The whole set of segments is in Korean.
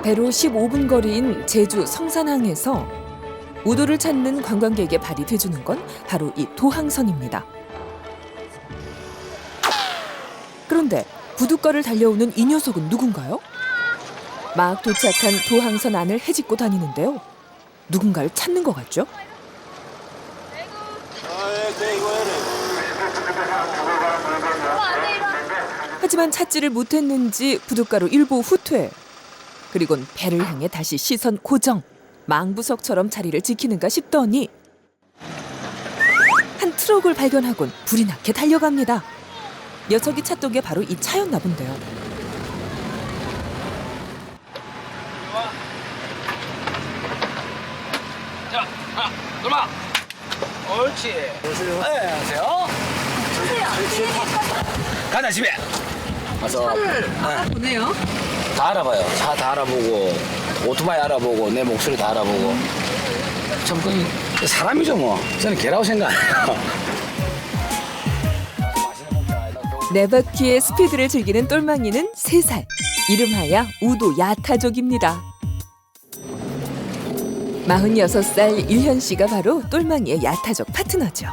배로 15분 거리인 제주 성산항에서 우도를 찾는 관광객의 발이 돼주는 건 바로 이 도항선입니다. 그런데 부둣가를 달려오는 이 녀석은 누군가요? 막 도착한 도항선 안을 헤집고 다니는데요. 누군가를 찾는 것 같죠? 하지만 찾지를 못했는지 부둣가로 일보 후퇴. 그리곤 배를 향해 다시 시선 고정. 망부석처럼 자리를 지키는가 싶더니 한 트럭을 발견하곤 불이 나게 달려갑니다. 녀석이 찾던 게 바로 이 차였나 본데요. 자, 놀마. 옳지. 안녕하세요. 네, 안녕하세요. 가자 집에. 가서 차를 알아보네요. 다 알아봐요. 차 다 알아보고 오토바이 알아보고 내 목소리 다 알아보고. 참 그냥 사람이죠 뭐. 저는 개라고 생각해요. 네 바퀴의 스피드를 즐기는 똘망이는 3살. 이름하여 우도 야타족입니다. 46살 일현 씨가 바로 똘망이의 야타족 파트너죠.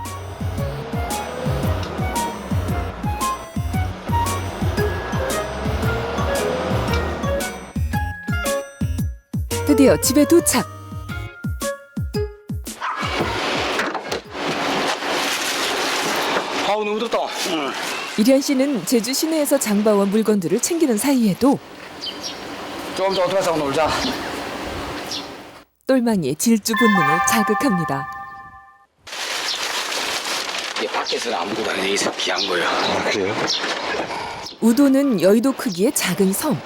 드디어 집에 도착. 아우 너무 덥다. 일현 씨는 제주 시내에서 장봐온 물건들을 챙기는 사이에도 조금 더 오토바이 타고 놀자. 똘망이의 질주 본능을 자극합니다. 이게 밖에서는 아무도 다니는 여기서 귀한 거예요. 그래요? 우도는 여의도 크기의 작은 섬.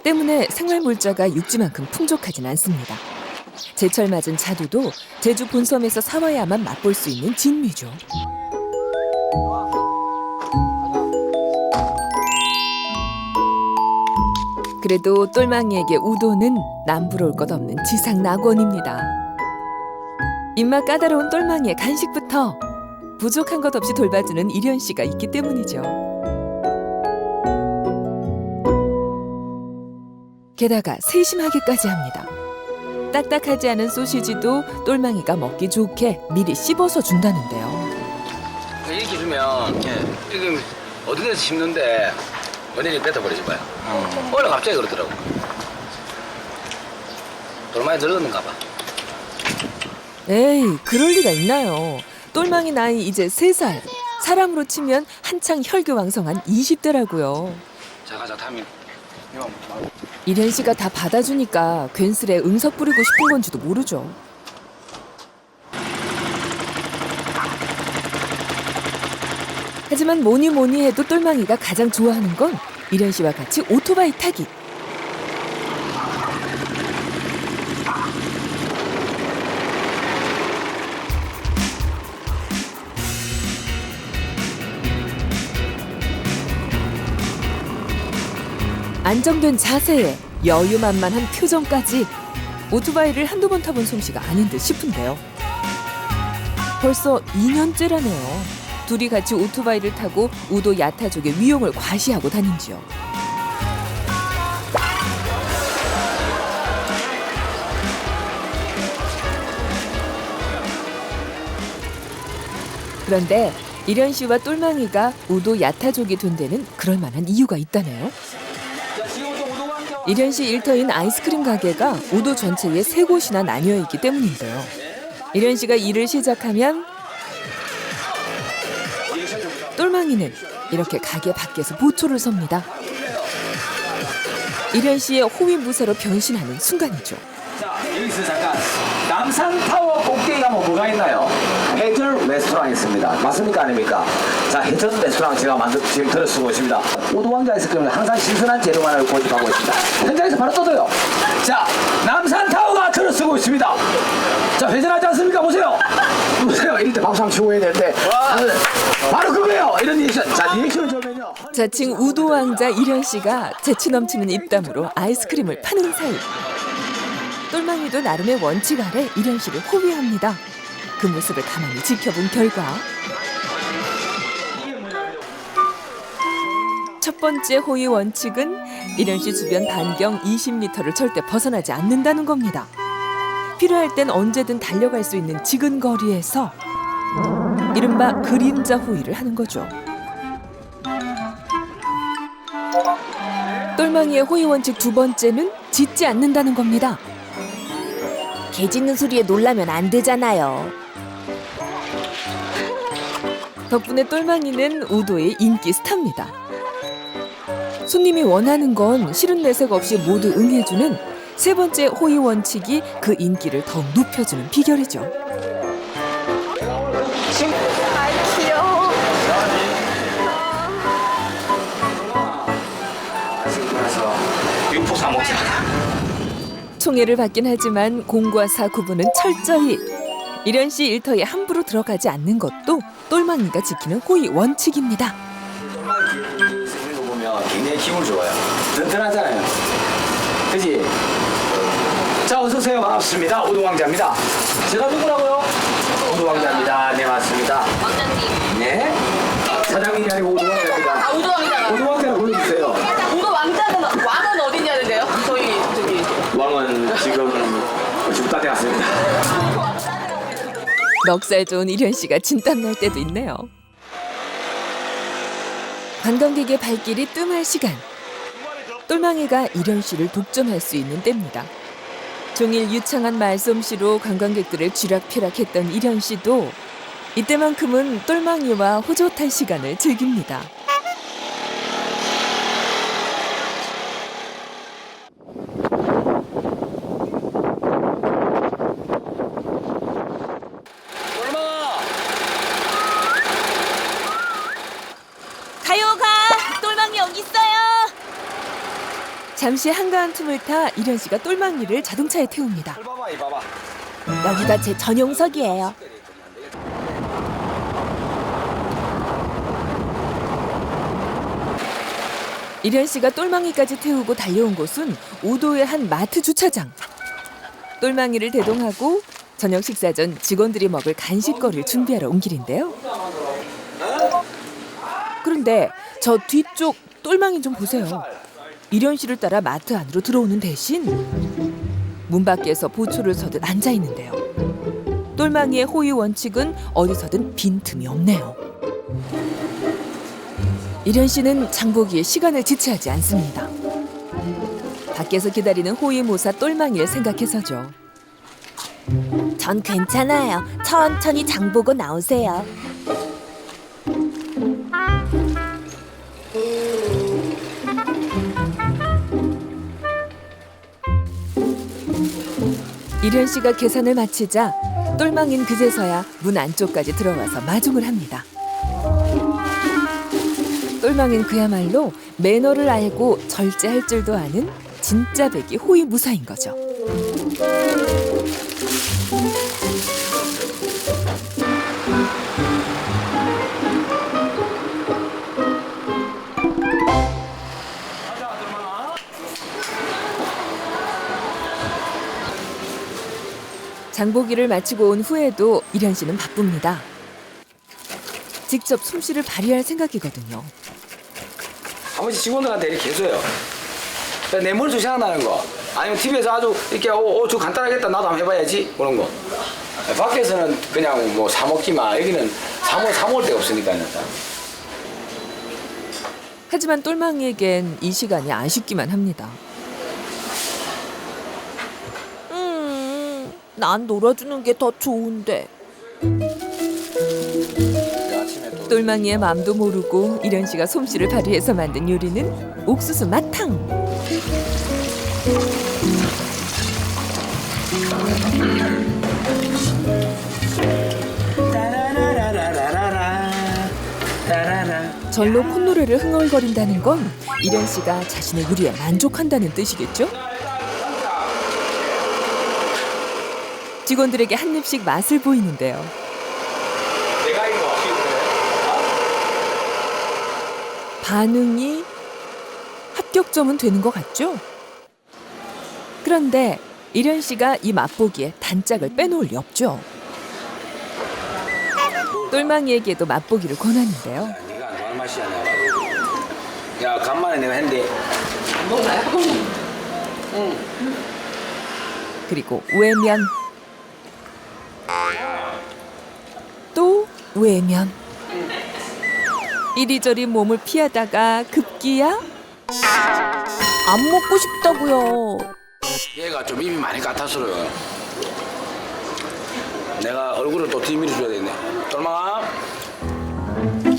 때문에 생활 물자가 육지만큼 풍족하진 않습니다. 제철 맞은 자두도 제주 본섬에서 사와야만 맛볼 수 있는 진미죠. 그래도 똘망이에게 우도는 남부러울 것 없는 지상 낙원입니다. 입맛 까다로운 똘망이의 간식부터 부족한 것 없이 돌봐주는 일현 씨가 있기 때문이죠. 게다가 세심하게까지 합니다. 딱딱하지 않은 소시지도 똘망이가 먹기 좋게 미리 씹어서 준다는데요. 이렇게 주면 지금 어디 데서 심는데 언니 뱉어버리지 마요. 원래 갑자기 그러더라고. 돌만이 늙었는가 봐. 에이, 그럴 리가 있나요. 똘망이 나이 이제 3살. 사람으로 치면 한창 혈기왕성한 20대라고요. 자 가자 타민. 이만 말고. 일현 씨가 다 받아주니까 괜스레 응석 부리고 싶은 건지도 모르죠. 하지만 뭐니 해도 똘망이가 가장 좋아하는 건 일현 씨와 같이 오토바이 타기. 안정된 자세에 여유만만한 표정까지 오토바이를 한두 번 타본 솜씨가 아닌 듯 싶은데요. 벌써 2년째라네요. 둘이 같이 오토바이를 타고 우도 야타족의 위용을 과시하고 다닌지요. 그런데 일현 씨와 똘망이가 우도 야타족이 된 데는 그럴 만한 이유가 있다네요. 일현 씨 일터인 아이스크림 가게가 우도 전체에 3곳이나 나뉘어 있기 때문인데요. 일현 씨가 일을 시작하면 똘망이는 이렇게 가게 밖에서 보초를 섭니다. 일현 씨의 호위무사로 변신하는 순간이죠. 자, 여기서 잠깐 남산타워 꼭대기 가면 뭐가 있나요? 해전 레스토랑 있습니다. 맞습니까? 아닙니까? 자, 해전 레스토랑 제가 지금 들어쓰고 있습니다. 우도왕자 아이스크림은 항상 신선한 재료만을 고집하고 있습니다. 현장에서 바로 떠들어요. 자, 남산타워가 들어쓰고 있습니다. 자, 회전하지 않습니까? 보세요. 보세요. 이럴 때 박수 한번 치고 해야 되는데 바로 그거예요. 이런 리액션. 자, 리액션을 주면요. 자칭 우도왕자 일현 씨가 재치 넘치는 입담으로 아이스크림을 파는 사이. 똘망이도 나름의 원칙 아래 일현 씨를 호위합니다. 그 모습을 가만히 지켜본 결과 첫 번째 호의 원칙은 이련 씨 주변 반경 20m를 절대 벗어나지 않는다는 겁니다. 필요할 땐 언제든 달려갈 수 있는 지근거리에서 이른바 그림자 호의를 하는 거죠. 똘망이의 호의 원칙 두 번째는 짖지 않는다는 겁니다. 개 짖는 소리에 놀라면 안 되잖아요. 덕분에 똘망이는 우도의 인기 스타입니다. 손님이 원하는 건 싫은 내색 없이 모두 응해주는 세 번째 호의 원칙이 그 인기를 더욱 높여주는 비결이죠. 귀여워. 육포 사 먹자. 총애를 받긴 하지만 공과 사 구분은 철저히. 이련 씨 일터에 함부로 들어가지 않는 것도 똘망이가 지키는 호의 원칙입니다. 쓰는 거 보면 굉장히 기분 좋아요. 든든하잖아요. 그지? 자, 어서오세요. 반갑습니다. 오동왕자입니다. 제가 누구라고요? 오동왕자입니다. 네, 맞습니다. 왕자님. 네? 사장님이 아니고 오동왕자입니다. 우도왕자. 오동왕자를 불러주세요. 우도왕자는 왕은 어디냐는데요? 저희 저기. 왕은 지금 딴데 갔습니다. 넉살 좋은 이련 씨가 진땀 날 때도 있네요. 관광객의 발길이 뜸할 시간. 똘망이가 이련 씨를 독점할 수 있는 때입니다. 종일 유창한 말솜씨로 관광객들을 쥐락펴락했던 이련 씨도 이때만큼은 똘망이와 호젓할 시간을 즐깁니다. 가요 가. 똘망이 여기 있어요. 잠시 한가한 틈을 타 이련 씨가 똘망이를 자동차에 태웁니다. 봐봐, 이 봐봐. 여기가 제 전용석이에요. 이련 씨가 똘망이까지 태우고 달려온 곳은 우도의 한 마트 주차장. 똘망이를 대동하고 저녁 식사 전 직원들이 먹을 간식거리를 준비하러 온 길인데요. 그런데 저 뒤쪽 똘망이 좀 보세요. 이련 씨를 따라 마트 안으로 들어오는 대신 문 밖에서 보초를 서듯 앉아 있는데요. 똘망이의 호의 원칙은 어디서든 빈틈이 없네요. 이련 씨는 장보기에 시간을 지체하지 않습니다. 밖에서 기다리는 호의 모사 똘망이를 생각해서죠. 전 괜찮아요. 천천히 장 보고 나오세요. 이련 씨가 계산을 마치자 똘망이는 그제서야 문 안쪽까지 들어와서 마중을 합니다. 똘망이는 그야말로 매너를 알고 절제할 줄도 아는 진짜 백이 호의 무사인 거죠. 장보기를 마치고 온 후에도 이련 씨는 바쁩니다. 직접 솜씨를 발휘할 생각이거든요. 한 번씩 직원들한테 이렇게 해줘요. 뇌물도 생각나는 거. 아니면 TV에서 아주 이렇게 저 간단하겠다 나도 한번 해봐야지 그런 거. 밖에서는 그냥 뭐 사 먹기만. 여기는 사 먹을 데가 없으니까요. 하지만 똘망이에겐 이 시간이 아쉽기만 합니다. 난 놀아주는 게 더 좋은데. 똘망이의 마음도 모르고 이련 씨가 솜씨를 발휘해서 만든 요리는 옥수수 마탕. 절로 콧노래를 흥얼거린다는 건 이련 씨가 자신의 요리에 만족한다는 뜻이겠죠? 직원들에게 한 입씩 맛을 보이는데요. 내가 이거 반응이 합격점은 되는 것 같죠? 그런데 이련 씨가 이 맛보기에 단짝을 빼놓을 리 없죠. 똘망이에게도 맛보기를 권하는데요. 네가 안 좋아하는 맛이야. 야 간만에 내가 했는데 그리고 외면. 또 외면. 이리저리 몸을 피하다가 급기야 안 먹고 싶다고요. 얘가 좀 입이 많이 같아서요. 내가 얼굴을 또 뒤밀어 줘야 되겠네. 똘망아.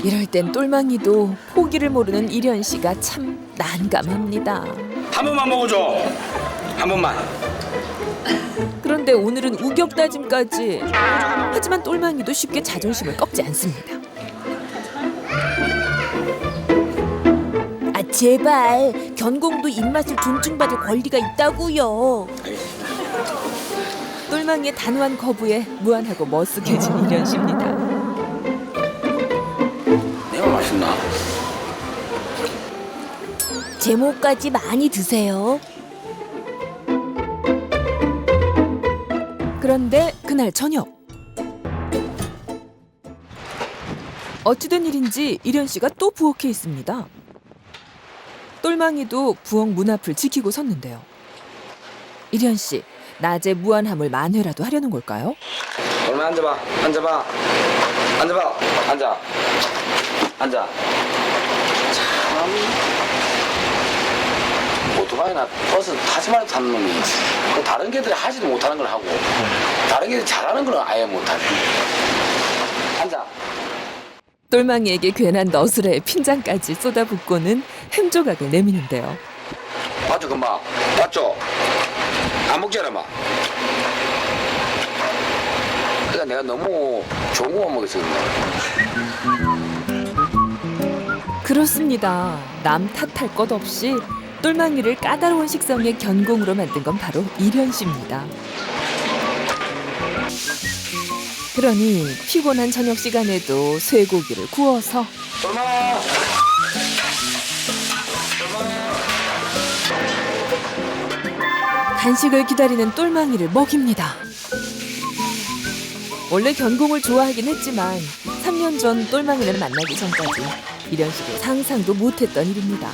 이럴 땐 똘망이도 포기를 모르는 이련 씨가 참 난감합니다. 한 번만 먹어줘. 한 번만. 그런데 오늘은 우격다짐까지. 하지만 똘망이도 쉽게 자존심을 꺾지 않습니다. 아 제발 견공도 입맛을 존중받을 권리가 있다고요. 똘망이의 단호한 거부에 무안하고 머쓱해진 이련 씨입니다. 내가 맛있나? 제목까지 많이 드세요. 그런데 그날 저녁 어찌된 일인지 이련 씨가 또 부엌에 있습니다. 똘망이도 부엌 문 앞을 지키고 섰는데요. 이련 씨, 낮의 무안함을 만회라도 하려는 걸까요? 얼마 앉아봐. 앉아봐. 앉아봐. 앉아. 앉아. 참. 오토바이나 버스 타지 말고 타는 놈이 그 다른 개들이 하지도 못하는 걸 하고 다른 개들이 잘하는 걸 아예 못하네. 앉아. 똘망이에게 괜한 너스레의 핀잔까지 쏟아붓고는 햄조각을 내미는데요. 맞죠 금방. 맞죠? 안 먹잖아 막. 그러니까 내가 너무 좋은 거만 먹었어. 그렇습니다. 남 탓할 것 없이 똘망이를 까다로운 식성의 견공으로 만든 건 바로 이련 씨입니다. 그러니 피곤한 저녁 시간에도 쇠고기를 구워서 얼마나? 간식을 기다리는 똘망이를 먹입니다. 원래 견공을 좋아하긴 했지만 3년 전 똘망이를 만나기 전까지 이런 식의 상상도 못했던 일입니다.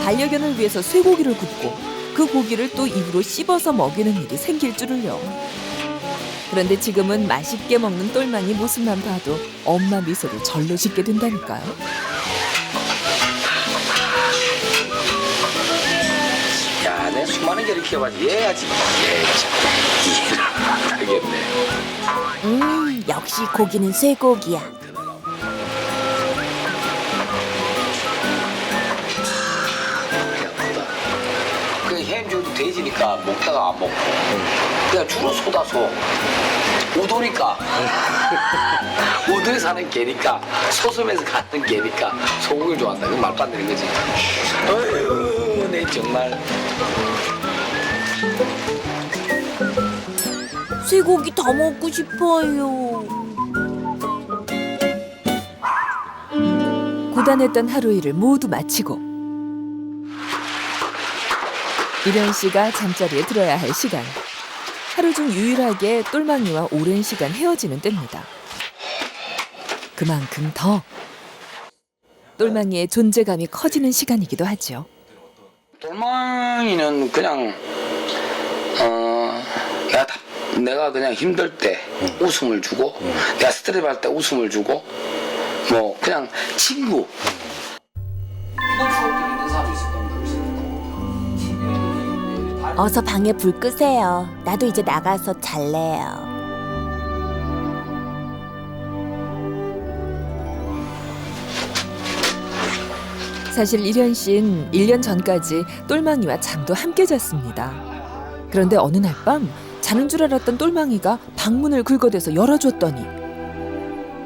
반려견을 위해서 쇠고기를 굽고 그 고기를 또 입으로 씹어서 먹이는 일이 생길 줄을요. 그런데 지금은 맛있게 먹는 똘망이 모습만 봐도 엄마 미소를 절로 짓게 된다니까요. 야, 내 수많은 개를 키워봐지 얘야지. 얘 참. 이해를 못하겠네. 역시 고기는 쇠고기야. 그냥 크다. 그햄 줘도 돼지니까 먹다가 안 먹고. 그냥 주로 소다소. 우도니까. 우도에 사는 개니까. 소섬에서 가는 개니까 소고기를 좋아한다. 그 말도 안 되는 거지. 어휴, 내 정말. 쇠고기 더 먹고 싶어요. 고단했던 하루 일을 모두 마치고 이련 씨가 잠자리에 들어야 할 시간. 하루 중 유일하게 똘망이와 오랜 시간 헤어지는 때입니다. 그만큼 더 똘망이의 존재감이 커지는 시간이기도 하죠. 똘망이는 그냥 내가 그냥 힘들 때 웃음을 주고 내가 스트레스 받을 때 웃음을 주고 뭐 그냥 친구. 이런 추억들이 있는 사람도 있을 겁니다. 어서 방에 불 끄세요. 나도 이제 나가서 잘래요. 사실 이련 씨는 1년 전까지 똘망이와 잠도 함께 잤습니다. 그런데 어느 날 밤 자는 줄 알았던 똘망이가 방문을 긁어대서 열어줬더니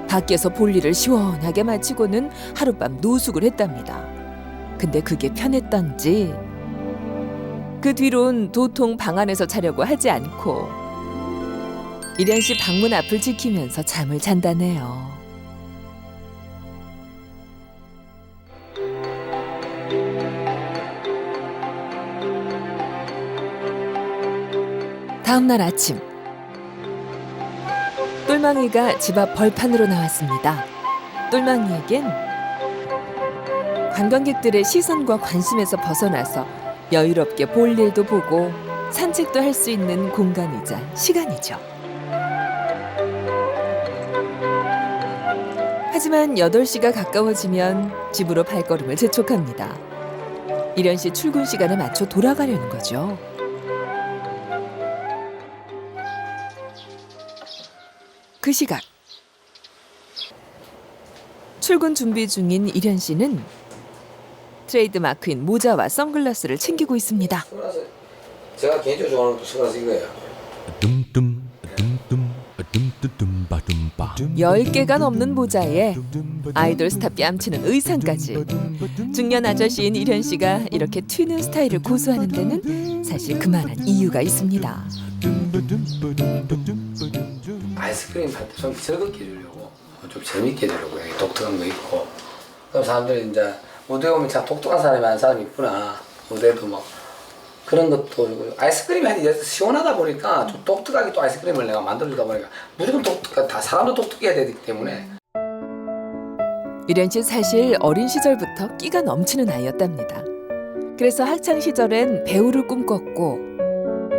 밖에서 볼일을 시원하게 마치고는 하룻밤 노숙을 했답니다. 근데 그게 편했던지 그 뒤론 도통 방 안에서 자려고 하지 않고 이련 씨 방문 앞을 지키면서 잠을 잔다네요. 다음 날 아침 똘망이가 집 앞 벌판으로 나왔습니다. 똘망이에겐 관광객들의 시선과 관심에서 벗어나서 여유롭게 볼 일도 보고 산책도 할 수 있는 공간이자 시간이죠. 하지만 8시가 가까워지면 집으로 발걸음을 재촉합니다. 이련 씨 출근 시간에 맞춰 돌아가려는 거죠. 그 시각 출근 준비 중인 이련 씨는 트레이드 마크인 모자와 선글라스를 챙기고 있습니다. 선글라스 제가 개인적으로 좋아하는 또 선글라스 이거예요. 10개가 넘는 모자에 아이돌 스타 뺨치는 의상까지 중년 아저씨인 이련 씨가 이렇게 튀는 스타일을 고수하는 데는 사실 그만한 이유가 있습니다. 아이스크림 할 때 좀 즐겁게 해주려고 좀 재밌게 해주려고 여기 독특한 거 있고 그럼 사람들이 이제 무대에 오면 참 독특한 사람이 많은 사람이 있구나 무대도 뭐 그런 것도 아이스크림이 하여튼 시원하다 보니까 좀 독특하게 또 아이스크림을 내가 만들다 보니까 무조건 다 사람도 독특해야 되기 때문에 이련 씨 사실 어린 시절부터 끼가 넘치는 아이였답니다. 그래서 학창 시절엔 배우를 꿈꿨고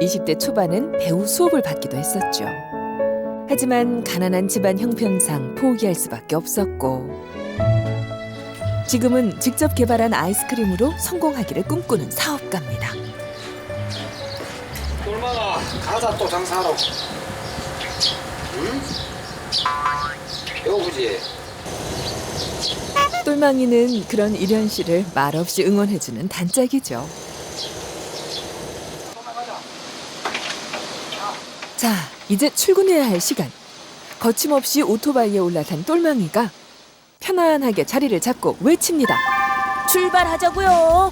20대 초반엔 배우 수업을 받기도 했었죠. 하지만 가난한 집안 형편상 포기할 수밖에 없었고 지금은 직접 개발한 아이스크림으로 성공하기를 꿈꾸는 사업가입니다. 얼마나 가자 또 장사하러 응? 배고프지? 똘망이는 그런 이련 씨를 말없이 응원해주는 단짝이죠. 자, 이제 출근해야 할 시간. 거침없이 오토바이에 올라탄 똘망이가 편안하게 자리를 잡고 외칩니다. 출발하자고요.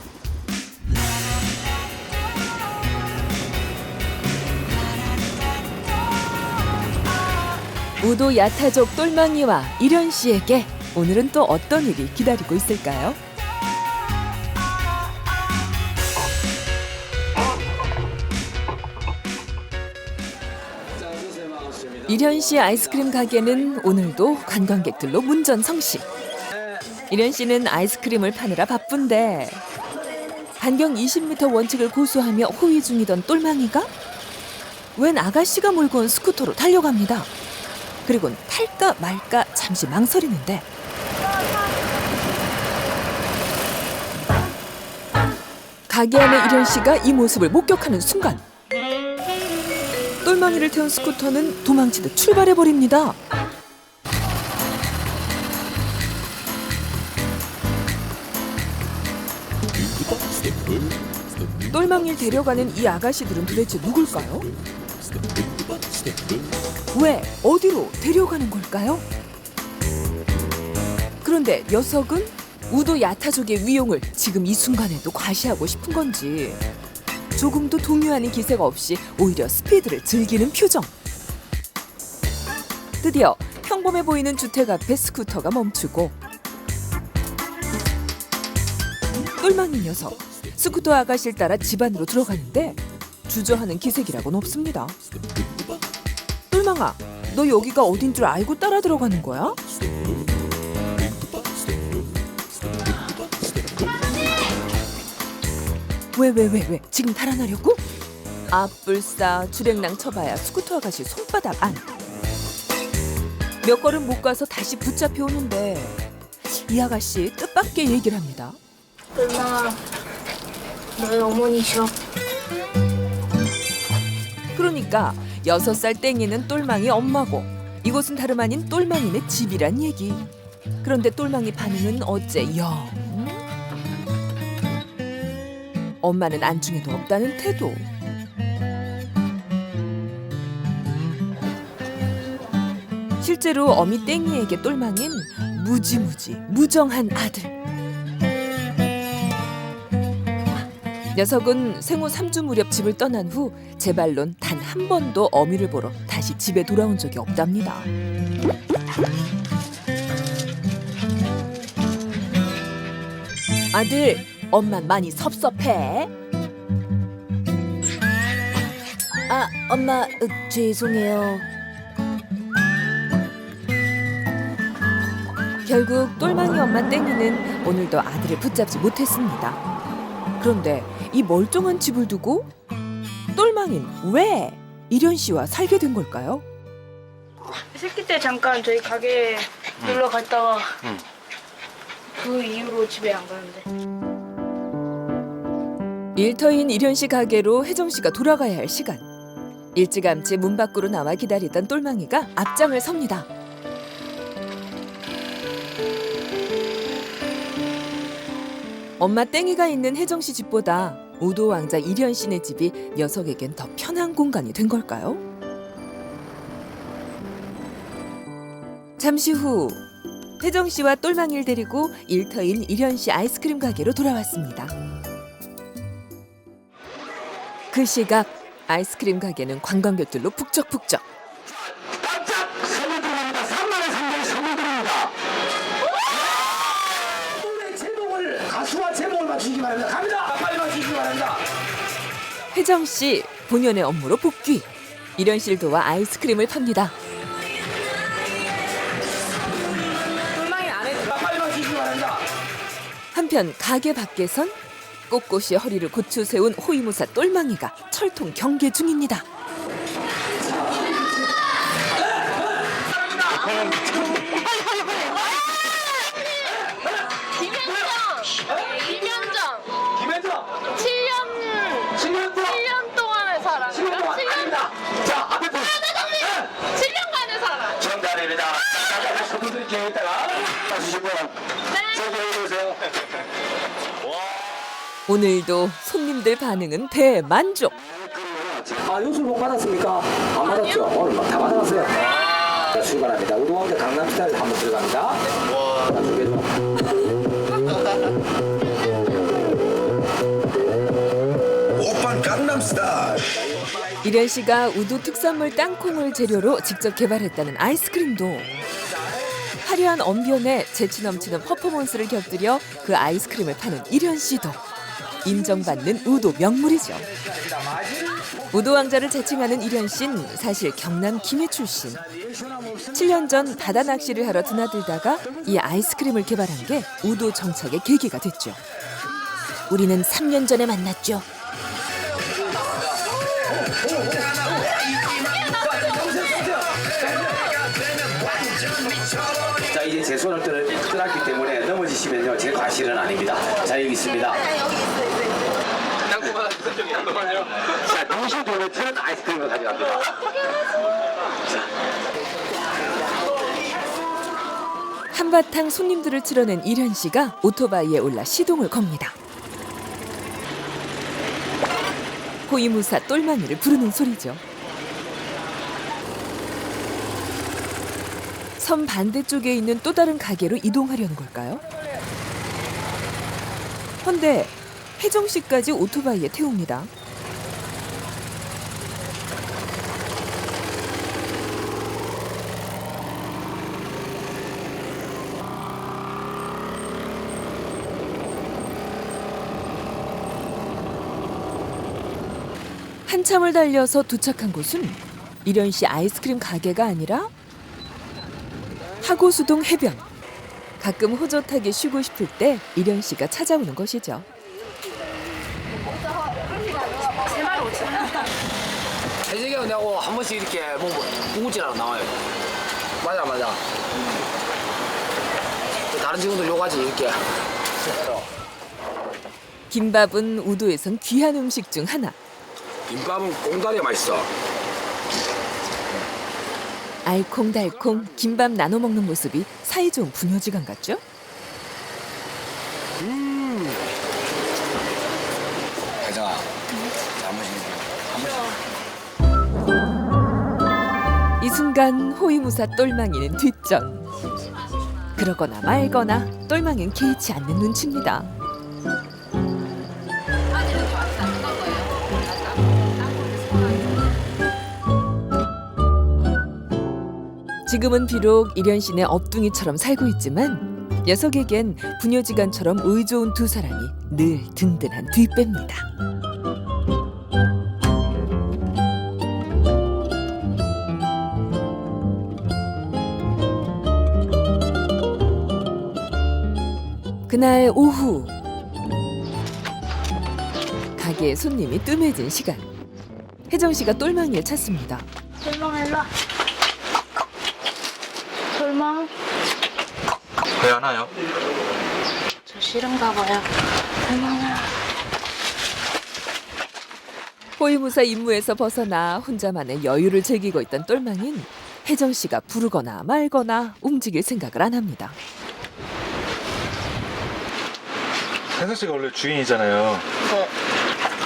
우도 야타족 똘망이와 이련 씨에게 오늘은 또 어떤 일이 기다리고 있을까요? 이련 씨 아이스크림 가게는 오늘도 관광객들로 문전성시. 이련 씨는 아이스크림을 파느라 바쁜데 반경 20m 원칙을 고수하며 호위 중이던 똘망이가 웬 아가씨가 몰고 온 스쿠터로 달려갑니다. 그리곤 탈까 말까 잠시 망설이는데 가게 안의 이련 씨가 이 모습을 목격하는 순간 똘망이를 태운 스쿠터는 도망치듯 출발해버립니다. 똘망이를 데려가는 이 아가씨들은 도대체 누굴까요? 왜? 어디로 데려가는 걸까요? 그런데 녀석은 우도 야타족의 위용을 지금 이 순간에도 과시하고 싶은 건지 조금도 동요하는 기세가 없이 오히려 스피드를 즐기는 표정. 드디어 평범해 보이는 주택 앞에 스쿠터가 멈추고 똘망이 녀석 스쿠터 아가씨를 따라 집 안으로 들어가는데 주저하는 기색이라고는 없습니다. 똘망아, 너 여기가 어딘 줄 알고 따라 들어가는 거야? 왜? 지금 달아나려고? 아뿔싸 주랭랑 쳐봐야 스쿠터 아가씨 손바닥 안. 몇 걸음 못 가서 다시 붙잡혀 오는데 이 아가씨 뜻밖의 얘기를 합니다. 똘망아, 너희 어머니셔. 그러니까 6살 땡이는 똘망이 엄마고 이곳은 다름 아닌 똘망이네 집이란 얘기. 그런데 똘망이 반응은 어째 영. 엄마는 안중에도 없다는 태도. 실제로 어미 땡이에게 똘망인 무지무지 무정한 아들. 녀석은 생후 3주 무렵 집을 떠난 후 제 발론 단 한 번도 어미를 보러 다시 집에 돌아온 적이 없답니다. 아들, 엄만 많이 섭섭해? 아, 엄마, 죄송해요. 결국 똘망이 엄마 땡이는 오늘도 아들을 붙잡지 못했습니다. 그런데 이 멀쩡한 집을 두고 똘망이는 왜 이련 씨와 살게 된 걸까요? 새끼 때 잠깐 저희 가게 놀러 갔다가 그 이후로 집에 안 가는데. 일터인 이련 씨 가게로 혜정 씨가 돌아가야 할 시간. 일찌감치 문 밖으로 나와 기다리던 똘망이가 앞장을 섭니다. 엄마 땡이가 있는 혜정 씨 집보다 우도 왕자 이련 씨네 집이 녀석에겐 더 편한 공간이 된 걸까요? 잠시 후 혜정 씨와 똘망이를 데리고 일터인 이련 씨 아이스크림 가게로 돌아왔습니다. 그 시각 아이스크림 가게는 관광객들로 북적북적. 깜짝 선물 드립니다. 3만원 상당의 선물 드립니다. 노래 제목을 가수와 제목을 맞추시기 바랍니다. 갑니다. 빨리 맞추시기 바랍니다. 혜정 씨 본연의 업무로 복귀. 이련 씨를 도와 아이스크림을 팝니다. 빨리 맞추시기 바랍니다. 한편 가게 밖에선 꼿꼿이 허리를 고추 세운 호위무사 똘망이가 철통 경계 중입니다. 김현정. 7년 동안의 사랑. 7년. 자, 앞에 분. 7년간의 사랑. 정답입니다. 자, 선물 드릴게요. 이따가 맞추신 분. 저기 오세요. 오늘도 손님들 반응은 대만족. 아, 요술 복 받았습니까? 안 받았죠? 오늘 다 받아갔어요. 자, 출발합니다. 우도왕자 강남스타일 한번 들어갑니다. 자, 준비해줘. 오빤 강남스타일. 이련 씨가 우도 특산물 땅콩을 재료로 직접 개발했다는 아이스크림도 화려한 언변에 재치 넘치는 퍼포먼스를 곁들여 그 아이스크림을 파는 이련 씨도 인정받는 우도 명물이죠. 우도 왕자를 자칭하는 이련 씨는 사실 경남 김해 출신. 7년 전 바다 낚시를 하러 드나들다가 이 아이스크림을 개발한 게 우도 정착의 계기가 됐죠. 우리는 3년 전에 만났죠. 자, 이제 제 손을 떠났기 때문에 넘어지시면요, 제 과실은 아닙니다. 자, 여기 있습니다. 자, 동시 도넛은 아이스크림을 가져갑니다. 한바탕 손님들을 치러낸 이련 씨가 오토바이에 올라 시동을 겁니다. 호위무사 똘망이를 부르는 소리죠. 섬 반대쪽에 있는 또 다른 가게로 이동하려는 걸까요? 헌데 혜정 씨까지 오토바이에 태웁니다. 한참을 달려서 도착한 곳은 이련 씨 아이스크림 가게가 아니라 하고수동 해변. 가끔 호젓하게 쉬고 싶을 때 이련 씨가 찾아오는 것이죠. 혜정이하고 내고 한 번씩 이렇게 뭐 뭉치라고 나와요. 맞아. 다른 친구들 요가지 이렇게. 김밥은 우도에선 귀한 음식 중 하나. 김밥은 꽁다리가 맛있어. 알콩달콩 김밥 나눠 먹는 모습이 사이좋은 부녀지간 같죠? 혜정아, 이 순간 호위무사 똘망이는 뒷전. 그러거나 말거나 똘망이는 개의치 않는 눈치입니다. 지금은 비록 이련 씨네 업둥이처럼 살고 있지만 녀석에겐 부녀지간처럼 의좋은 두 사람이 늘 든든한 뒷배입니다. 그날 오후 가게에 손님이 뜸해진 시간. 혜정 씨가 똘망이를 찾습니다. 똘망 일로 와. 똘망. 왜 안 와요? 저 싫은가 봐요. 똘망아. 호위무사 임무에서 벗어나 혼자만의 여유를 즐기고 있던 똘망인 혜정 씨가 부르거나 말거나 움직일 생각을 안 합니다. 혜선 씨가 원래 주인이잖아요. 네.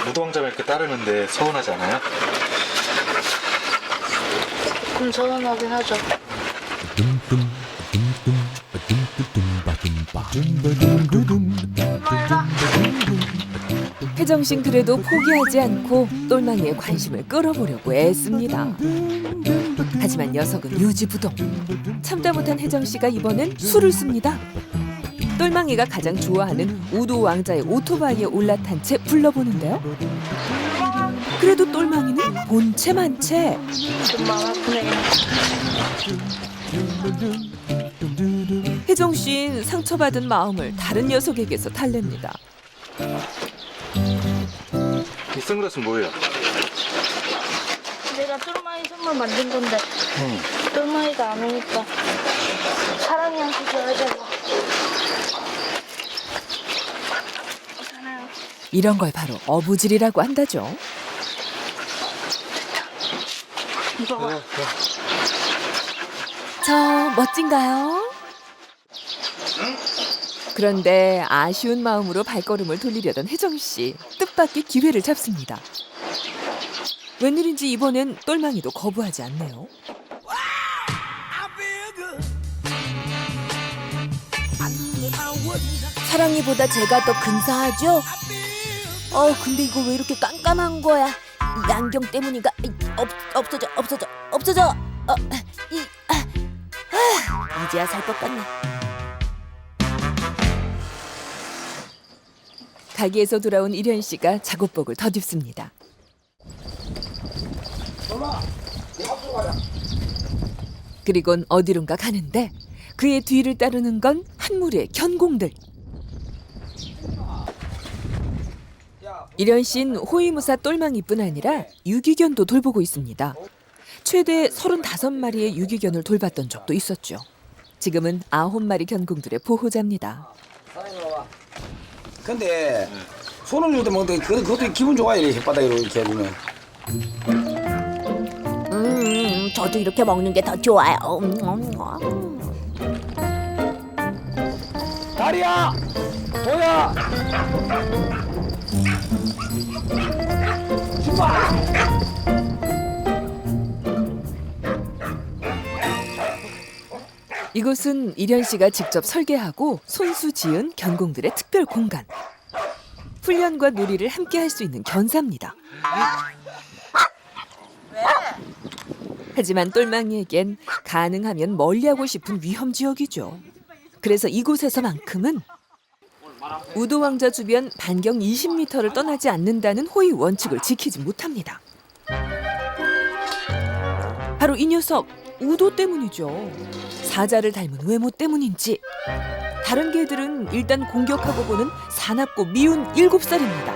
무도왕자만 이렇게 따르는데 서운하지 않아요? 조금 서운하긴 하죠. 혜정 씨는 그래도 포기하지 않고 똘망이의 관심을 끌어보려고 애씁니다. 하지만 녀석은 유지부동. 참다 못한 혜정 씨가 이번엔 술을 씁니다. 똘망이가 가장 좋아하는 우도 왕자의 오토바이에 올라탄 채 불러보는데요. 그래도 똘망이는 본체 만체. 좀 마음 아프네. 혜정 씨는 상처받은 마음을 다른 녀석에게서 달랩니다. 이 선글라스는 뭐예요? 내가 똘마이 선물 만든 건데 똘마이가 안 오니까 사랑이한테 줘야죠. 괜찮아요. 이런 걸 바로 어부질이라고 한다죠. 이거 저 멋진가요? 그런데 아쉬운 마음으로 발걸음을 돌리려던 혜정 씨 뜻밖의 기회를 잡습니다. 웬일인지 이번엔 똘망이도 거부하지 않네요. 사랑이보다 제가 더 근사하죠? 근데 이거 왜 이렇게 깜깜한 거야? 이 안경 때문인가? 없어져. 이제야 살 것 같네. 가게에서 돌아온 이련 씨가 작업복을 덧입습니다. 그리곤 어디론가 가는데 그의 뒤를 따르는 건 한 무리의 견공들. 이련 씨는 호위무사 똘망이뿐 아니라 유기견도 돌보고 있습니다. 최대 35마리의 유기견을 돌봤던 적도 있었죠. 지금은 9마리 견공들의 보호자입니다. 근데 손을 줄 때 먹는데 그것도 기분 좋아요. 이렇게 혓바닥으로 이렇게 해보면. 저도 이렇게 먹는 게 더 좋아요. 다리야! 도야! 이곳은 이련 씨가 직접 설계하고 손수 지은 견공들의 특별 공간. 훈련과 놀이를 함께 할 수 있는 견사입니다. 하지만 똘망이에겐 가능하면 멀리하고 싶은 위험 지역이죠. 그래서 이곳에서만큼은 우도 왕자 주변 반경 20m를 떠나지 않는다는 호위 원칙을 지키지 못합니다. 바로 이 녀석 우도 때문이죠. 사자를 닮은 외모 때문인지 다른 개들은 일단 공격하고 보는 사납고 미운 7살입니다.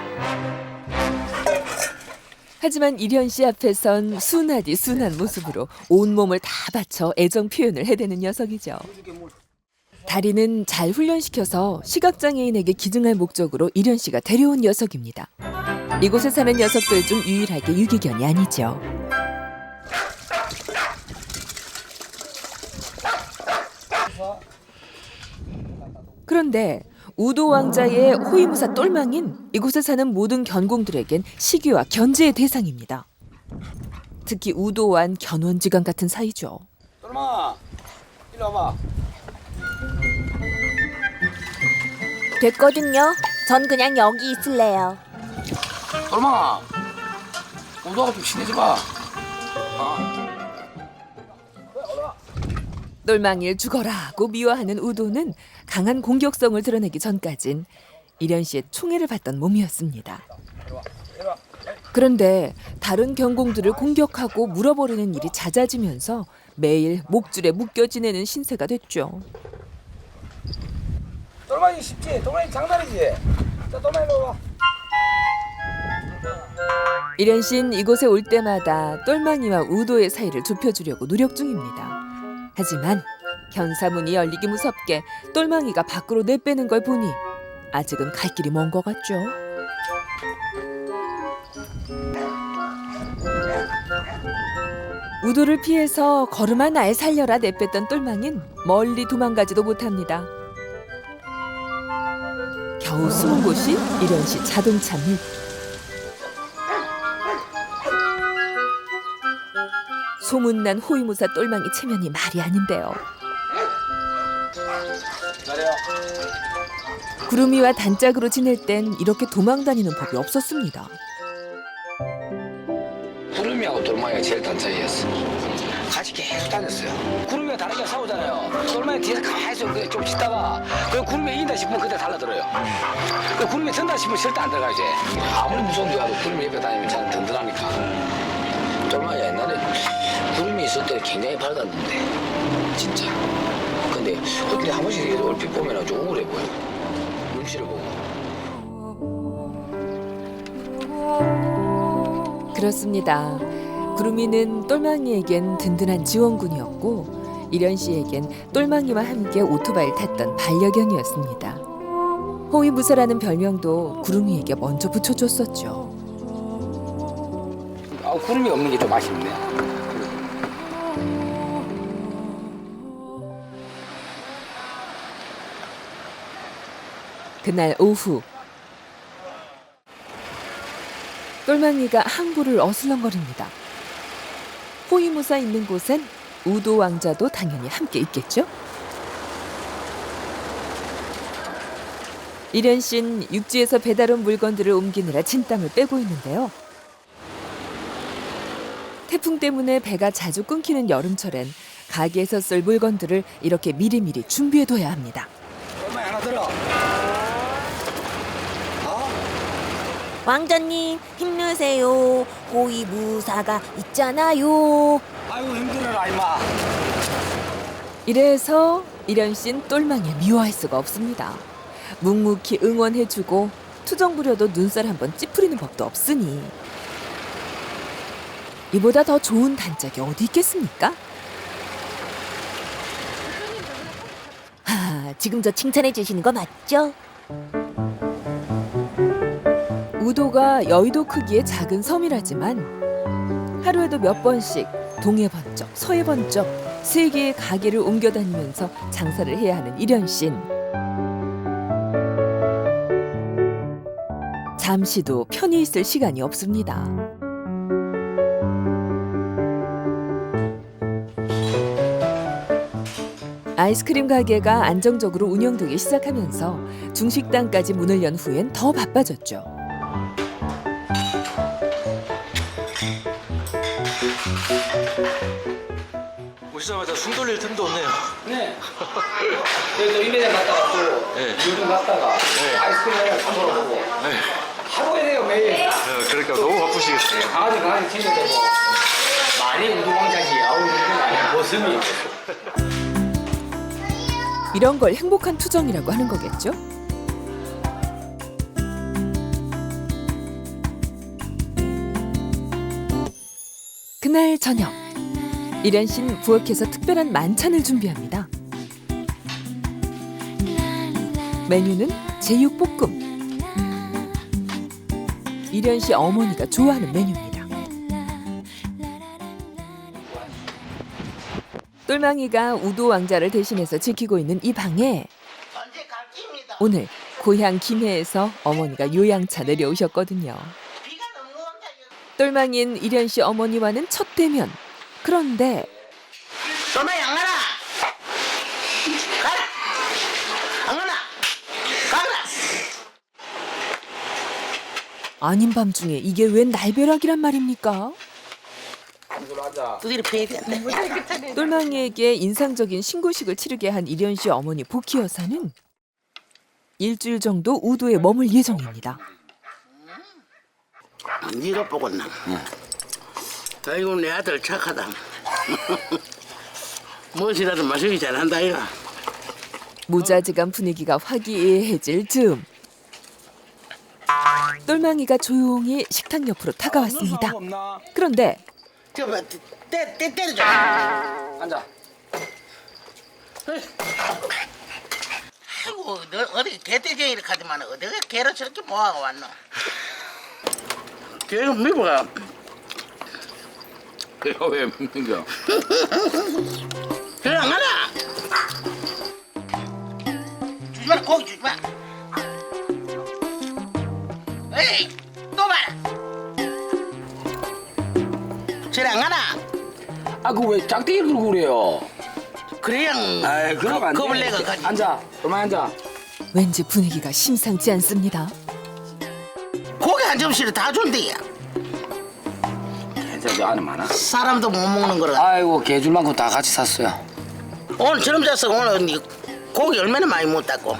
하지만 이련 씨 앞에선 순하디 순한 모습으로 온몸을 다 바쳐 애정 표현을 해대는 녀석이죠. 다리는 잘 훈련시켜서 시각장애인에게 기증할 목적으로 이련 씨가 데려온 녀석입니다. 이곳에 사는 녀석들 중 유일하게 유기견이 아니죠. 그런데 우도 왕자의 호위무사 똘망인 이곳에 사는 모든 견공들에겐 시기와 견제의 대상입니다. 특히 우도와는 견원지간 같은 사이죠. 똘망아, 일로 와봐. 됐거든요. 전 그냥 여기 있을래요. 똘망아, 우도하고 좀 친해져봐. 똘망이를 죽어라 하고 미워하는 우도는 강한 공격성을 드러내기 전까진 이련 씨의 총애를 받던 몸이었습니다. 그런데 다른 견공들을 공격하고 물어버리는 일이 잦아지면서 매일 목줄에 묶여 지내는 신세가 됐죠. 똘마니 쉽지? 똘마니 장난이지? 자, 똘마니 일로 와. 이련 씨는 이곳에 올 때마다 똘망이와 우도의 사이를 좁혀주려고 노력 중입니다. 하지만 현사문이 열리기 무섭게 똘망이가 밖으로 내빼는 걸 보니 아직은 갈 길이 먼 것 같죠. 우도를 피해서 걸음아 날 살려라 내뺐던 똘망이는 멀리 도망가지도 못합니다. 겨우 숨은 곳이 이련 씨 자동차 밑. 소문난 호위무사 똘망이 체면이 말이 아닌데요. 구름이와 단짝으로 지낼 땐 이렇게 도망다니는 법이 없었습니다. 구름이하고 똘마이가 제일 단짝이었어. 같이 계속 다녔어요. 구름이가 다른 게 싸우잖아요. 똘마이 뒤에서 가만히 있어 좀 짖다가 그 구름이 이긴다 싶으면 그때 달라들어요. 그 구름이 든다 싶으면 절대 안 들어가지. 아무리 무서운 데 가도 구름이 옆에 다니면 저는 든든하니까. 똘마이가 옛날에 구름이 있을 때 굉장히 밝았는데 진짜. 근데 어떻게 한 번씩 이렇게 얼핏 보면 좀 우울해 보여. 눈치를 보고. 그렇습니다. 구름이는 똘망이에겐 든든한 지원군이었고 이련 씨에겐 똘망이와 함께 오토바이를 탔던 반려견이었습니다. 호위무사라는 별명도 구름이에게 먼저 붙여줬었죠. 구름이 없는 게 좀 아쉽네. 그날 오후 똘망이가 항구를 어슬렁거립니다. 호위무사 있는 곳엔 우도 왕자도 당연히 함께 있겠죠? 이련 씨는 육지에서 배달 온 물건들을 옮기느라 진땀을 빼고 있는데요. 태풍 때문에 배가 자주 끊기는 여름철엔 가게에서 쓸 물건들을 이렇게 미리미리 준비해둬야 합니다. 똘마이 하나 들어. 왕자님 힘내세요. 호위무사가 있잖아요. 아이고 힘들어라 이마. 이래서 이련 씨는 똘망이를 미워할 수가 없습니다. 묵묵히 응원해주고 투정 부려도 눈살 한번 찌푸리는 법도 없으니 이보다 더 좋은 단짝이 어디 있겠습니까? 지금 저 칭찬해 주시는 거 맞죠? 우도가 여의도 크기의 작은 섬이라지만 하루에도 몇 번씩 동해 번쩍 서해 번쩍 세 개의 가게를 옮겨 다니면서 장사를 해야 하는 이련 씨는 잠시도 편히 있을 시간이 없습니다. 아이스크림 가게가 안정적으로 운영되기 시작하면서 중식당까지 문을 연 후엔 더 바빠졌죠. 오시자마자 숨 돌릴 틈도 없네요. 네. 저희 또 임대장 갔다가 또 네. 요즘 갔다가 아이스크림 하나 사 먹어보고 네. 하루에 돼요 매일. 그러니까 너무 바쁘시겠어요. 강아지 챙겨대고 많이 운동왕자지. 아우 이거 모습이. 이런 걸 행복한 투정이라고 하는 거겠죠? 그날 저녁 이련 씨는 부엌에서 특별한 만찬을 준비합니다. 메뉴는 제육볶음. 이련 씨 어머니가 좋아하는 메뉴입니다. 똘망이가 우도 왕자를 대신해서 지키고 있는 이 방에 오늘 고향 김해에서 어머니가 요양차 내려오셨거든요. 똘망이는 이련 씨 어머니와는 첫 대면. 그런데 똘마이 안 가라. 가라. 안 가라. 가라. 아닌 밤중에 이게 웬 날벼락이란 말입니까? 두드려 패야 돼. 똘망이에게 인상적인 신고식을 치르게 한 이련 씨 어머니 복희 여사는 일주일 정도 우도에 머물 예정입니다. 네가 보겠나? 아이고 내 아들 착하다. 무엇이라도 마시기 잘한다 이가. 무자직한 분위기가 화기애애해질 즈음 똘망이가 조용히 식탁 옆으로 다가왔습니다. 그런데 저봐 때려줘. 앉아. 아이고 너 어디 개떼쟁이를 가지만 어디가 개를 저렇게 모아가 왔노? 개가 미워가. 그거 왜 먹는 거? 그래 안 가나? 주지 마 고기 주지 마. 에이 또 봐라. 저리 안 가나? 아, 그 왜 짝대기를 들고 그래요? 그래야 아이, 그러면 안 돼. 겁을 내가 가지. 앉아. 그만 앉아. 왠지 분위기가 심상치 않습니다. 고기 한 점씩을 다 준대야. 괜찮지, 안에 많아. 사람도 못 먹는 거라. 아이고, 개줄 만큼 다 같이 샀어요. 오늘 저놈 잤어. 오늘 니 고기 얼마나 많이 못했고.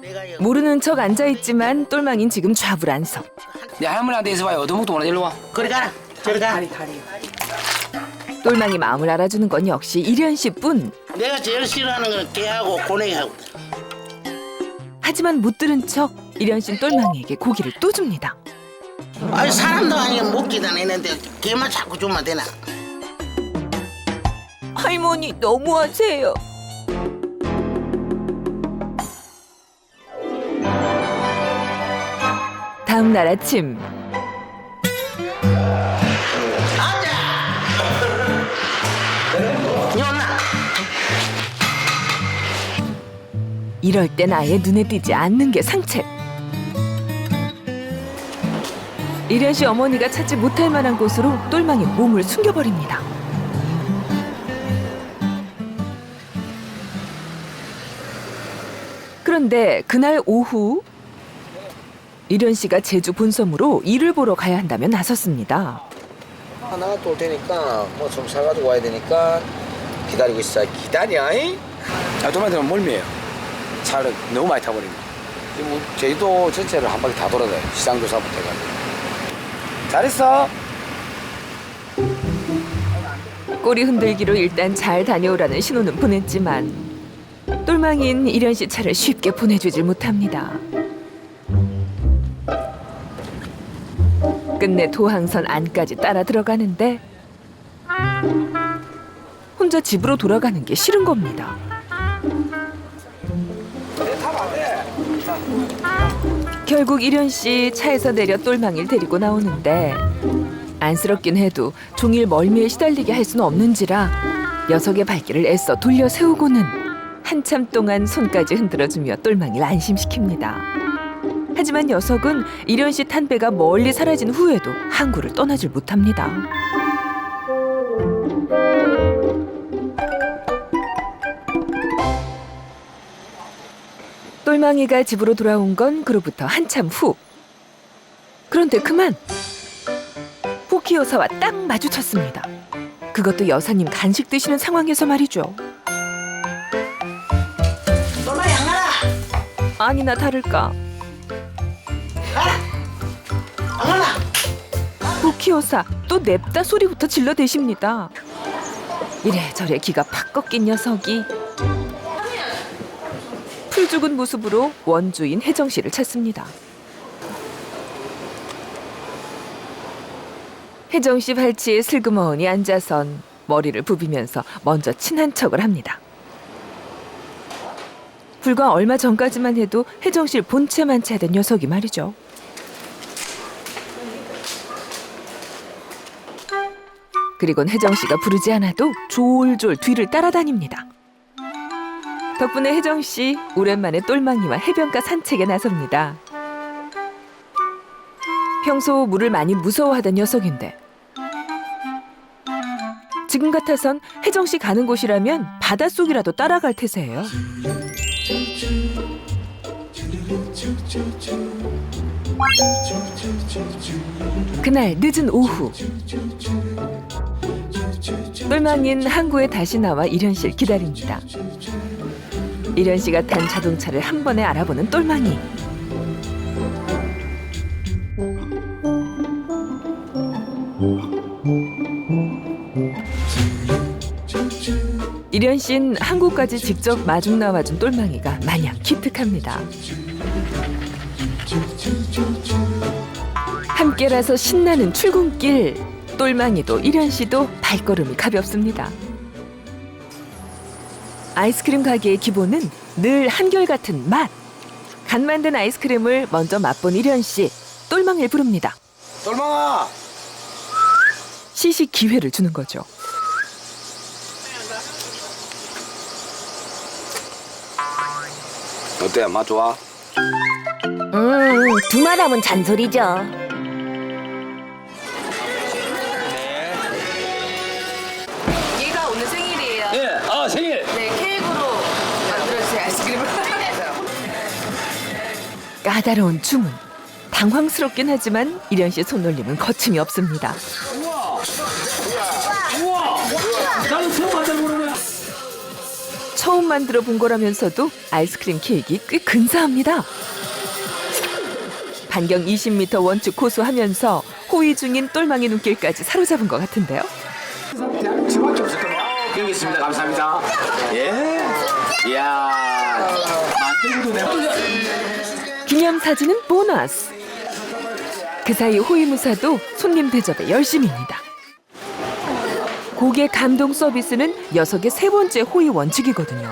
내가 여기 모르는 척 앉아있지만 똘망인 지금 좌불안석. 내 할머니한테 있어봐요. 어두목도 못하 일로 와. 그리 가라. 저리 가. 똘망이 마음을 알아주는 건 역시 이련 씨뿐. 내가 제일 싫어하는 건 개하고 고내기하고. 하지만 못 들은 척 이련 씨는 똘망이에게 고기를 또 줍니다. 아니 사람도 아니고 먹기도 안 했는데 개만 자꾸 주면 되나? 할머니 너무하세요. 다음 날 아침 니온나 이럴 땐 아예 눈에 띄지 않는 게 상책. 이련 씨 어머니가 찾지 못할 만한 곳으로 똘망이 몸을 숨겨버립니다. 그런데 그날 오후 이련 씨가 제주 본섬으로 일을 보러 가야 한다며 나섰습니다. 하나 또 올 테니까 뭐 좀 사가지고 와야 되니까 기다리고 있어. 기다려. 아, 도마뱀은 멀미해요. 차를 너무 많이 타버립니다. 뭐 제주도 전체를 한 바퀴 다 돌아다녀요. 시장조사부터 해가지고. 잘했어. 꼬리 흔들기로 일단 잘 다녀오라는 신호는 보냈지만 똘망이인 이련 씨 차를 쉽게 보내주질 못합니다. 끝내 도항선 안까지 따라 들어가는데 혼자 집으로 돌아가는 게 싫은 겁니다. 결국 이련 씨 차에서 내려 똘망이를 데리고 나오는데 안쓰럽긴 해도 종일 멀미에 시달리게 할 수는 없는지라 녀석의 발길을 애써 돌려 세우고는 한참 동안 손까지 흔들어주며 똘망이를 안심시킵니다. 하지만 녀석은 이련 씨 탄 배가 멀리 사라진 후에도 항구를 떠나질 못합니다. 똘망이가 집으로 돌아온 건 그로부터 한참 후. 그런데 그만 포키 여사와 딱 마주쳤습니다. 그것도 여사님 간식 드시는 상황에서 말이죠. 너나 양가라. 아니나 다를까 양가라. 포키 여사 또 냅다 소리부터 질러대십니다. 이래저래 기가 팍 꺾인 녀석이 풀 죽은 모습으로 원주인 혜정 씨를 찾습니다. 혜정 씨 발치에 슬그머니 앉아선 머리를 부비면서 먼저 친한 척을 합니다. 불과 얼마 전까지만 해도 혜정 씨를 본체만 채던 녀석이 말이죠. 그리곤 혜정 씨가 부르지 않아도 졸졸 뒤를 따라다닙니다. 덕분에 혜정 씨 오랜만에 똘망이와 해변가 산책에 나섭니다. 평소 물을 많이 무서워하던 녀석인데 지금 같아선 혜정 씨 가는 곳이라면 바닷속이라도 따라갈 태세예요. 그날 늦은 오후 똘망이는 항구에 다시 나와 이련 씨를 기다립니다. 이련 씨가 탄 자동차를 한 번에 알아보는 똘망이. 이련 씨는 한국까지 직접 마중 나와준 똘망이가 마냥 기특합니다. 함께라서 신나는 출근길. 똘망이도 이련 씨도 발걸음이 가볍습니다. 아이스크림 가게의 기본은 늘 한결같은 맛. 갓 만든 아이스크림을 먼저 맛본 이련 씨, 똘망이를 부릅니다. 똘망아. 시식 기회를 주는 거죠. 어때? 맛 좋아? 두말하면 잔소리죠. 얘가 오늘 생일이에요. 예. 아 생일. 네, 케이크로 만들어주세요, 아이스크림을. 까다로운 주문. 당황스럽긴 하지만 이련 씨 손놀림은 거침이 없습니다. 나는 처음 만들어보는 거야. 처음 만들어 본 거라면서도 아이스크림 케이크가 꽤 근사합니다. 반경 20m 원축 고수하면서 호의 중인 똘망이 눈길까지 사로잡은 것 같은데요. 저밖에 없을 겁니다. 여기 있습니다. 감사합니다. 예. 이야. 만들고도 내가. 기념사진은 보너스. 그 사이 호위무사도 손님 대접에 열심입니다. 고객 감동 서비스는 녀석의 세 번째 호위 원칙이거든요.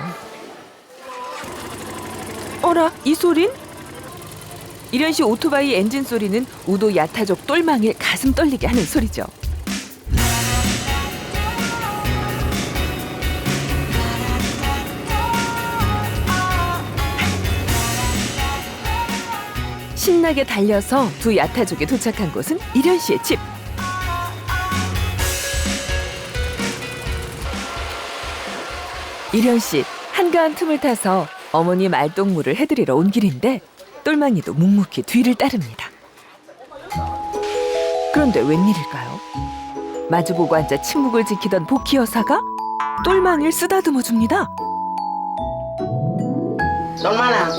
어라, 이 소린? 이련 씨 오토바이 엔진 소리는 우도 야타족 똘망이를 가슴 떨리게 하는 소리죠. 신나게 달려서 두 야타족이 도착한 곳은 이련 씨의 집. 이련 씨, 한가한 틈을 타서 어머니 말동무를 해드리러 온 길인데 똘망이도 묵묵히 뒤를 따릅니다. 그런데 웬일일까요? 마주보고 앉아 침묵을 지키던 복희 여사가 똘망이를 쓰다듬어 줍니다. 똘망아,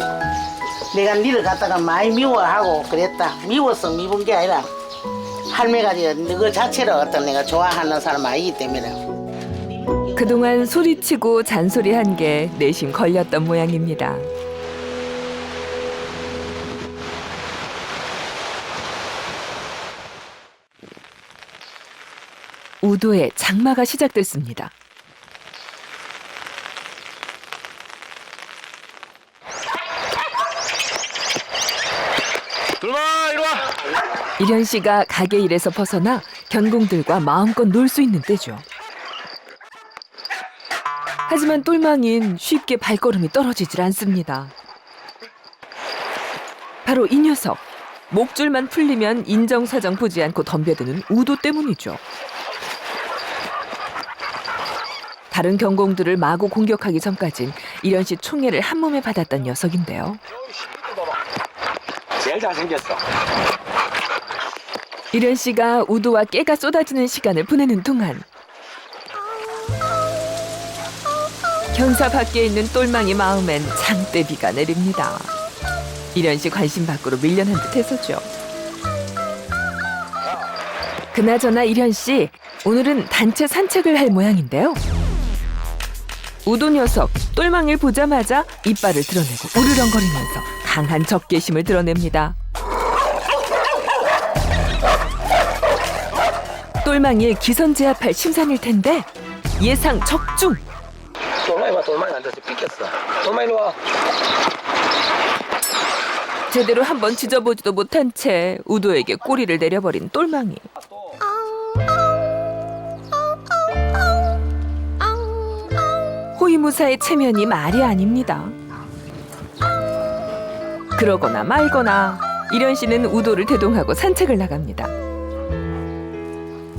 내가 니를 갖다가 많이 미워하고 그랬다. 미워서 미운 게 아니라 할매가 너 자체를 어떤 내가 좋아하는 사람 아니기 때문에. 그동안 소리치고 잔소리한 게 내심 걸렸던 모양입니다. 우도에 장마가 시작됐습니다. 똘망아 이리 와. 이련 씨가 가게 일에서 벗어나 견공들과 마음껏 놀 수 있는 때죠. 하지만 똘망이는 쉽게 발걸음이 떨어지질 않습니다. 바로 이 녀석. 목줄만 풀리면 인정사정 보지 않고 덤벼드는 우도 때문이죠. 다른 경공들을 마구 공격하기 전까진 이련 씨 총애를 한 몸에 받았던 녀석인데요. 제일 잘생겼어. 이련 씨가 우도와 깨가 쏟아지는 시간을 보내는 동안 견사 밖에 있는 똘망이 마음엔 장대비가 내립니다. 이련 씨 관심 밖으로 밀려난 듯해서죠. 그나저나 이련 씨, 오늘은 단체 산책을 할 모양인데요. 우도 녀석, 똘망이를 보자마자 이빨을 드러내고 우르렁거리면서 강한 적개심을 드러냅니다. 똘망이를 기선제압할 심산일 텐데 예상 적중! 똘망이 봐, 똘망이 앉아서 삐꼈어. 똘망이 이리 와. 제대로 한번 짖어보지도 못한 채 우도에게 꼬리를 내려버린 똘망이. 호위무사의 체면이 말이 아닙니다. 그러거나 말거나 이련 씨는 우도를 대동하고 산책을 나갑니다.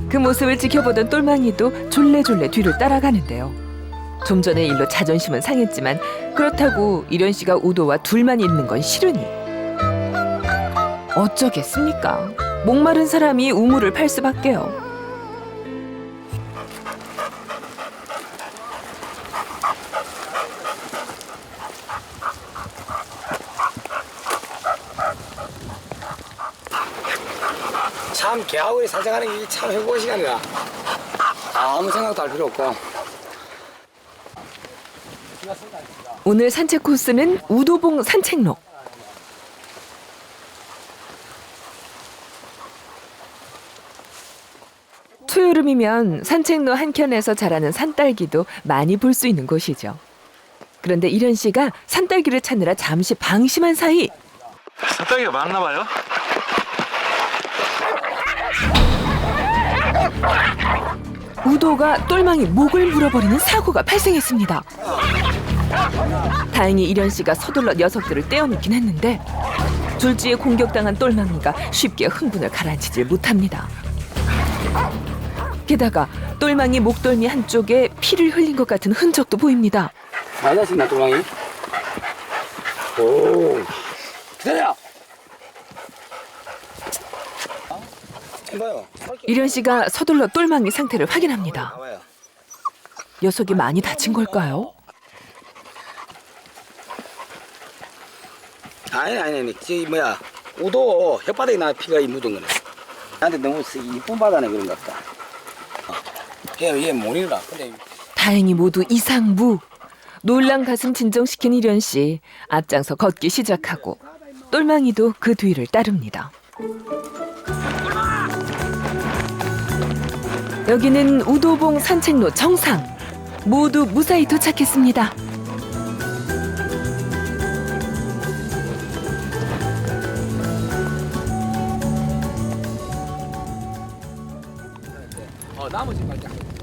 그 모습을 지켜보던 똘망이도 졸래졸래 뒤를 따라가는데요. 좀 전의 일로 자존심은 상했지만 그렇다고 이련 씨가 우도와 둘만 있는 건 싫으니 어쩌겠습니까? 목마른 사람이 우물을 팔 수밖에요. 참 개하고 산책하는 게 참 행복한 시간이다. 아무 생각도 할 필요 없고 오늘 산책 코스는 우도봉 산책로. 초여름이면 산책로 한켠에서 자라는 산딸기도 많이 볼 수 있는 곳이죠. 그런데 이련 씨가 산딸기를 찾느라 잠시 방심한 사이 산딸기가 많나 봐요? 우도가 똘망이 목을 물어버리는 사고가 발생했습니다. 다행히 이련 씨가 서둘러 녀석들을 떼어놓긴 했는데 졸지에 공격당한 똘망이가 쉽게 흥분을 가라앉히질 못합니다. 게다가 똘망이 목덜미 한쪽에 피를 흘린 것 같은 흔적도 보입니다. 많이 다친다 똘망이. 오. 기다려. 이봐요. 이련 씨가 서둘러 똘망이 상태를 확인합니다. 녀석이 많이 다친 걸까요? 아니. 저기 뭐야. 우도 혓바닥에 나 피가 묻은 거네. 나한테 너무 이쁜 바다네 그런 것 같다. 얘 모르라. 근데 다행히 모두 이상무. 놀란 가슴 진정시킨 이련 씨 앞장서 걷기 시작하고 똘망이도 그 뒤를 따릅니다. 여기는 우도봉 산책로 정상. 모두 무사히 도착했습니다.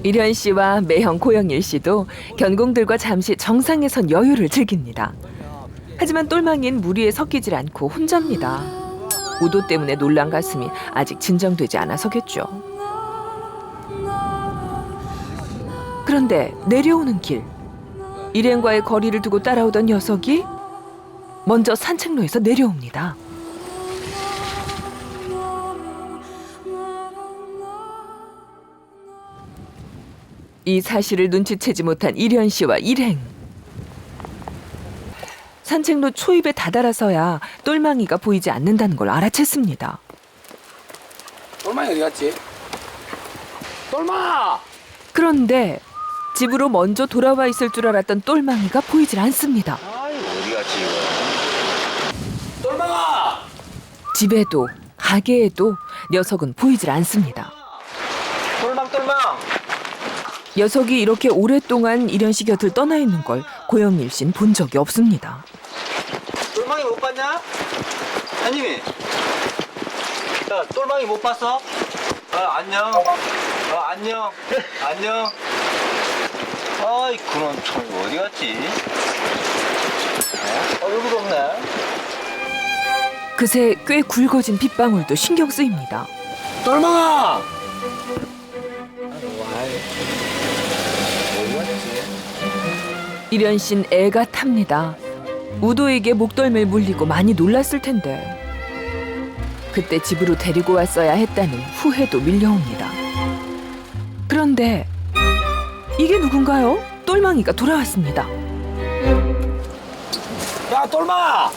이련 씨와 매형 고영일 씨도 견공들과 잠시 정상에선 여유를 즐깁니다. 하지만 똘망이는 무리에 섞이질 않고 혼자입니다. 우도 때문에 놀란 가슴이 아직 진정되지 않아서겠죠. 그런데 내려오는 길, 일행과의 거리를 두고 따라오던 녀석이 먼저 산책로에서 내려옵니다. 이 사실을 눈치채지 못한 이련 씨와 일행. 산책로 초입에 다다라서야 똘망이가 보이지 않는다는 걸 알아챘습니다. 똘망이 어디 갔지? 똘망아! 그런데 집으로 먼저 돌아와 있을 줄 알았던 똘망이가 보이질 않습니다. 어디 갔지 이거? 똘망아! 집에도 가게에도 녀석은 보이질 않습니다. 똘망. 녀석이 이렇게 오랫동안 이련 씨 곁을 떠나 있는 걸 고영일 씨는 본 적이 없습니다. 똘망이 못 봤냐? 아님이. 야 똘망이 못 봤어? 안녕. 안녕. 아이 그런 총 어디 갔지? 여기도 없네. 그새 꽤 굵어진 빗방울도 신경 쓰입니다. 똘망아! 이련 씨는 애가 탑니다. 우도에게 목덜미를 물리고 많이 놀랐을 텐데 그때 집으로 데리고 왔어야 했다는 후회도 밀려옵니다. 그런데 이게 누군가요? 똘망이가 돌아왔습니다. 야 똘망아!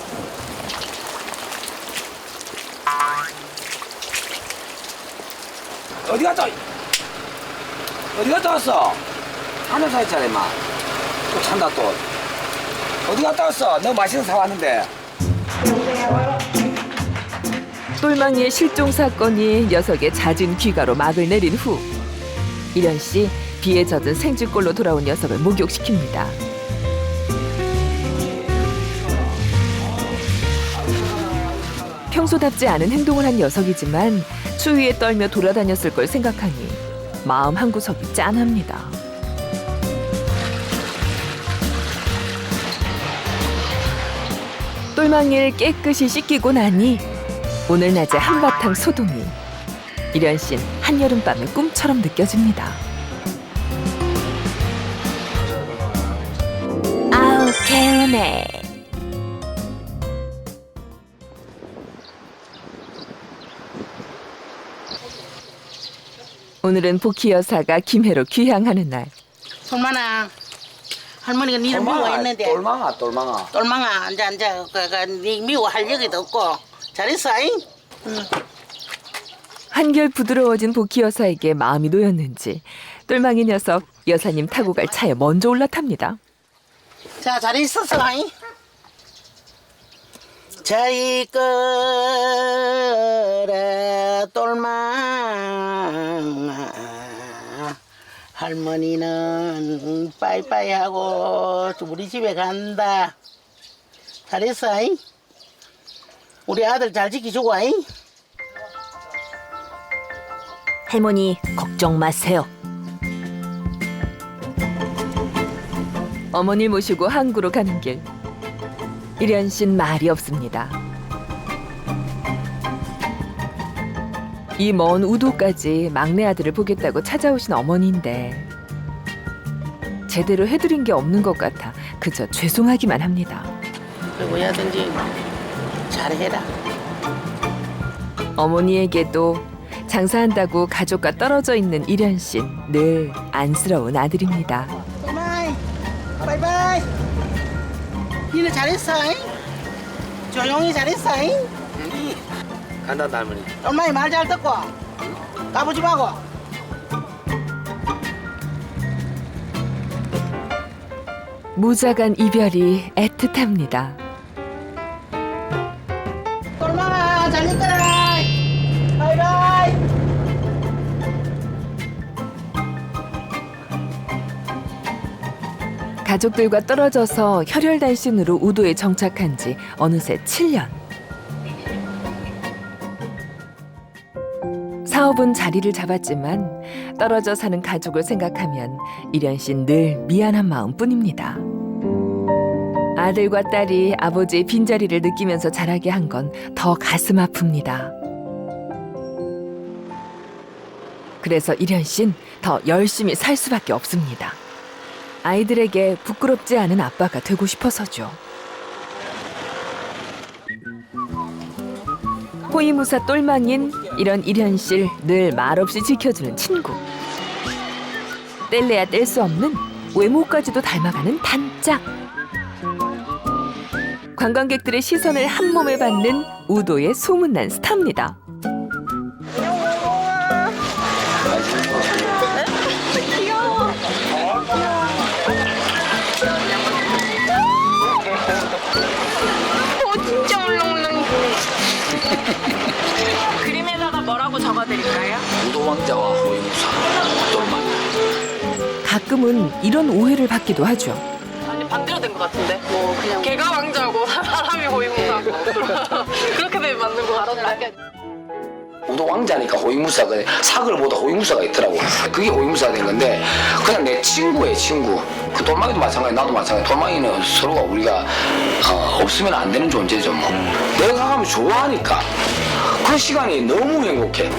어디 갔다 왔어? 하늘 사 있잖아 임마. 또 찬다 또. 어디 갔다 왔어? 너 맛있는 거 사왔는데. 똘망이의 실종 사건이 녀석의 잦은 귀가로 막을 내린 후 이련 씨 비에 젖은 생쥐꼴로 돌아온 녀석을 목욕시킵니다. 평소답지 않은 행동을 한 녀석이지만 추위에 떨며 돌아다녔을 걸 생각하니 마음 한구석이 짠합니다. 똘망이를 깨끗이 씻기고 나니 오늘 낮에 한바탕 소동이. 이련 씨는 한여름밤의 꿈처럼 느껴집니다. 아우 개운해. 오늘은 복희 여사가 김해로 귀향하는 날. 솔만아, 할머니가 니를 미워했는데. 똘망아. 똘망아, 앉아. 니 미워할 여기도 없고. 잘했어, 잉? 한결 부드러워진 복희 여사에게 마음이 놓였는지 똘망이 녀석 여사님 타고 갈 차에 먼저 올라탑니다. 자, 잘 있었어, 아이. 저희 거라 똘망아 할머니는 빠이빠이 하고 우리 집에 간다. 잘했어, 아이. 우리 아들 잘 지켜주고, 아이. 할머니 걱정 마세요. 어머니 모시고 항구로 가는 길. 이련 씨는 말이 없습니다. 이 먼 우도까지 막내 아들을 보겠다고 찾아오신 어머니인데 제대로 해드린 게 없는 것 같아 그저 죄송하기만 합니다. 뭐야든지 잘해라. 어머니에게도 장사한다고 가족과 떨어져 있는 이련 씨는 늘 안쓰러운 아들입니다. 바이바이. 바이바이. 니네 잘했어, 잉? 조용히 잘했어, 잉? 간다 할머니. 엄마이 말 잘 듣고 까부지 마고. 무작한 이별이 애틋합니다. 똘망아 잘 있거라. 바이바이. 가족들과 떨어져서 혈혈단신으로 우도에 정착한 지 어느새 7년. 사업은 자리를 잡았지만 떨어져 사는 가족을 생각하면 이련 씨는 늘 미안한 마음뿐입니다. 아들과 딸이 아버지의 빈자리를 느끼면서 자라게 한 건 더 가슴 아픕니다. 그래서 이련 씨는 더 열심히 살 수밖에 없습니다. 아이들에게 부끄럽지 않은 아빠가 되고 싶어서죠. 호위무사 똘망인 이런 이련 씨를 늘 말없이 지켜주는 친구. 뗄래야 뗄 수 없는 외모까지도 닮아가는 단짝. 관광객들의 시선을 한 몸에 받는 우도의 소문난 스타입니다. 진짜 울렁울렁. 그림에다가 뭐라고 적어드릴까요? 우도왕자와 호위무사 똘망이. 가끔은 이런 오해를 받기도 하죠. 아니 반대로 된 것 같은데. 뭐 그냥 걔가 왕자고 사람이 호위무사고 그렇게 되면 맞는 것 같아요. 우도왕자니까 호위무사가 사글보다 호위무사가 있더라고. 그게 호위무사가 된 건데 그냥 내 친구의 친구. 그 똘망이도 마찬가지, 나도 마찬가지. 똘망이는 서로가 우리가 없으면 안 되는 존재죠. 뭐 내가 가면 좋아하니까 그 시간이 너무 행복해.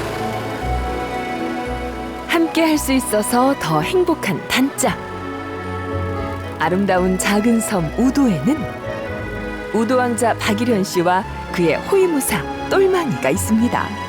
함께 할 수 있어서 더 행복한 단짝. 아름다운 작은 섬 우도에는 우도왕자 박일현 씨와 그의 호위무사 똘망이가 있습니다.